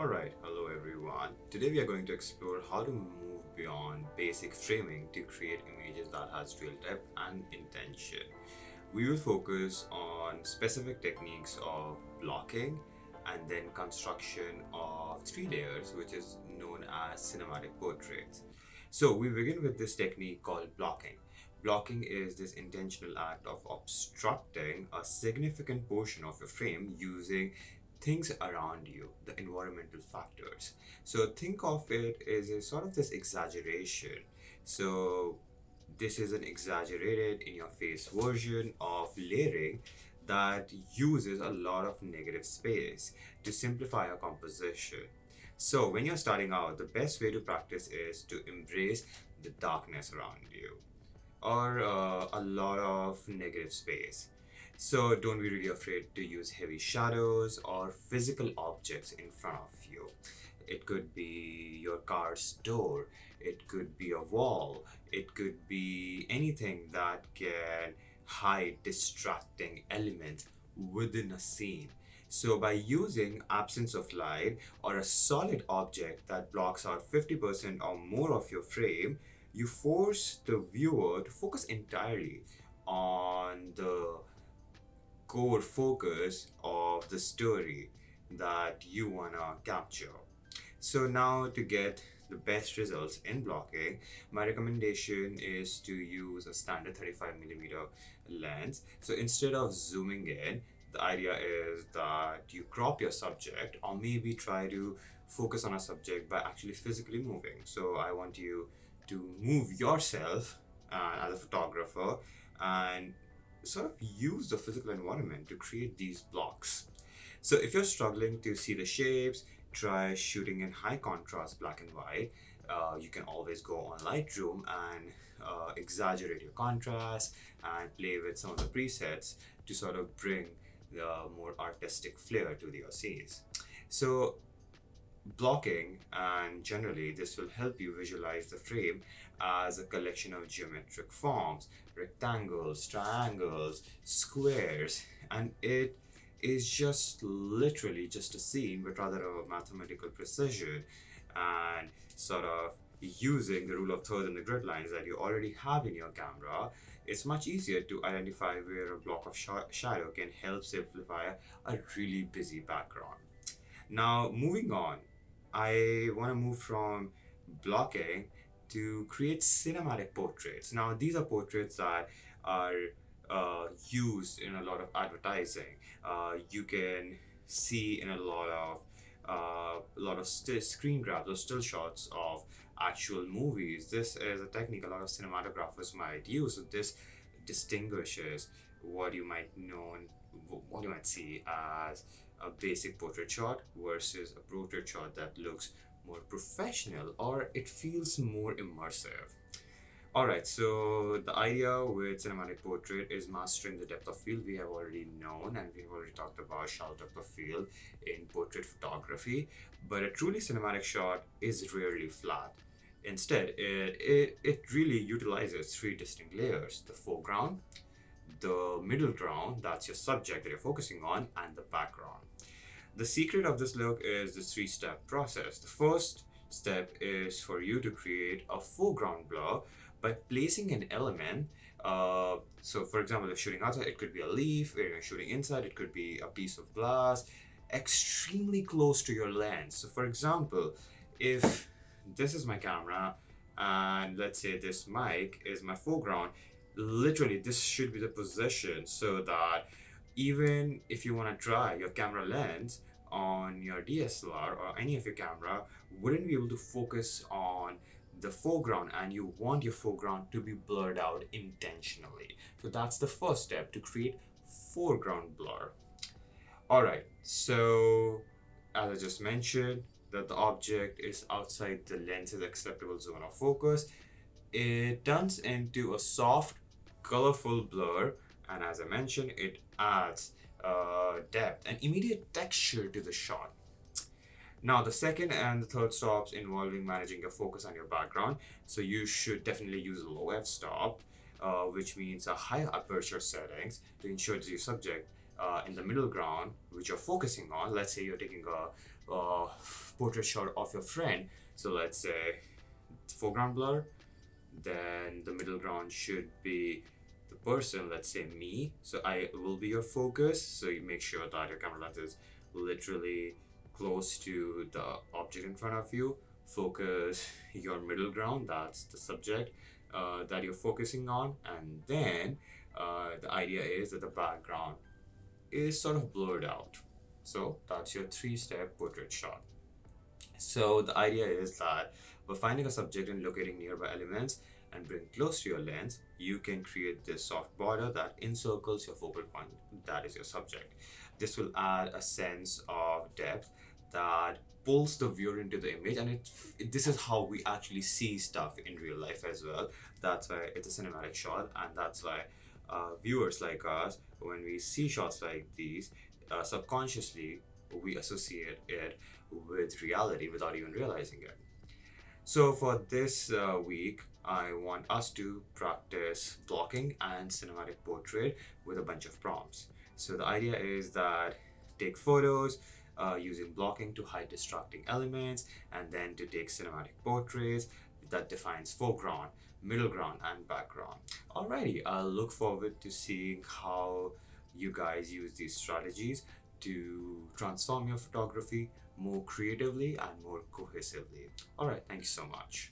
Alright, hello everyone. Today we are going to explore how to move beyond basic framing to create images that has real depth and intention. We will focus on specific techniques of blocking and then construction of three layers, which is known as cinematic portraits. So we begin with this technique called blocking. Blocking is this intentional act of obstructing a significant portion of a frame using things around you, the environmental factors. So think of it as a sort of this exaggeration. So this is an exaggerated in your face version of layering that uses a lot of negative space to simplify your composition. So when you're starting out, the best way to practice is to embrace the darkness around you or a lot of negative space. So don't be really afraid to use heavy shadows or physical objects in front of you. It could be your car's door, it could be a wall, it could be anything that can hide distracting elements within a scene. So by using absence of light or a solid object that blocks out 50% or more of your frame, you force the viewer to focus entirely on the core focus of the story that you wanna capture. So now to get the best results in blocking, my recommendation is to use a standard 35mm lens. So instead of zooming in, the idea is that you crop your subject or maybe try to focus on a subject by actually physically moving. So I want you to move yourself as a photographer and sort of use the physical environment to create these blocks. So if you're struggling to see the shapes, try shooting in high contrast black and white. You can always go on Lightroom and exaggerate your contrast and play with some of the presets to sort of bring the more artistic flair to your scenes. So blocking and generally this will help you visualize the frame as a collection of geometric forms, rectangles, triangles, squares, and it is just literally just a scene but rather a mathematical precision and sort of using the rule of thirds and the grid lines that you already have in your camera. It's much easier to identify where a block of shadow can help simplify a really busy background. Now, moving on, I want to move from blocking to create cinematic portraits. Now, these are portraits that are used in a lot of advertising. You can see in a lot of screen grabs or still shots of actual movies. This is a technique a lot of cinematographers might use. So this distinguishes what you might what you might see as a basic portrait shot versus a portrait shot that looks more professional or it feels more immersive. Alright, so the idea with cinematic portrait is mastering the depth of field we have already known and we have already talked about shallow depth of field in portrait photography, but a truly cinematic shot is rarely flat. Instead, it really utilizes three distinct layers: the foreground, the middle ground, that's your subject that you're focusing on, and the background. The secret of this look is the three-step process. The first step is for you to create a foreground blur by placing an element. So, for example, if shooting outside, it could be a leaf. If you're shooting inside, it could be a piece of glass extremely close to your lens. So, for example, if this is my camera and let's say this mic is my foreground, literally this should be the position so that even if you want to dry your camera lens on your DSLR or any of your camera, wouldn't be able to focus on the foreground and you want your foreground to be blurred out intentionally. So that's the first step, to create foreground blur. Alright, so as I just mentioned, that the object is outside the lens's acceptable zone of focus, it turns into a soft, colorful blur, and as I mentioned, it adds depth and immediate texture to the shot. Now, the second and the third stops involving managing your focus on your background. So you should definitely use a low f-stop, which means a high aperture settings to ensure that your subject in the middle ground, which you're focusing on, let's say you're taking a portrait shot of your friend. So let's say foreground blur, then the middle ground should be the person, let's say me. So I will be your focus. So you make sure that your camera lens is literally close to the object in front of you. Focus your middle ground, that's the subject that you're focusing on, and then the idea is that the background is sort of blurred out. So that's your three-step portrait shot. So the idea is that by finding a subject and locating nearby elements and bring close to your lens, you can create this soft border that encircles your focal point, that is your subject. This will add a sense of depth that pulls the viewer into the image, and this is how we actually see stuff in real life as well. That's why it's a cinematic shot, and that's why viewers like us, when we see shots like these, subconsciously we associate it with reality without even realizing it. So, for this week, I want us to practice blocking and cinematic portrait with a bunch of prompts. So, the idea is that take photos using blocking to hide distracting elements, and then to take cinematic portraits that defines foreground, middle ground, and background. Alrighty, I'll look forward to seeing how you guys use these strategies to transform your photography more creatively and more cohesively. Alright, thank you so much.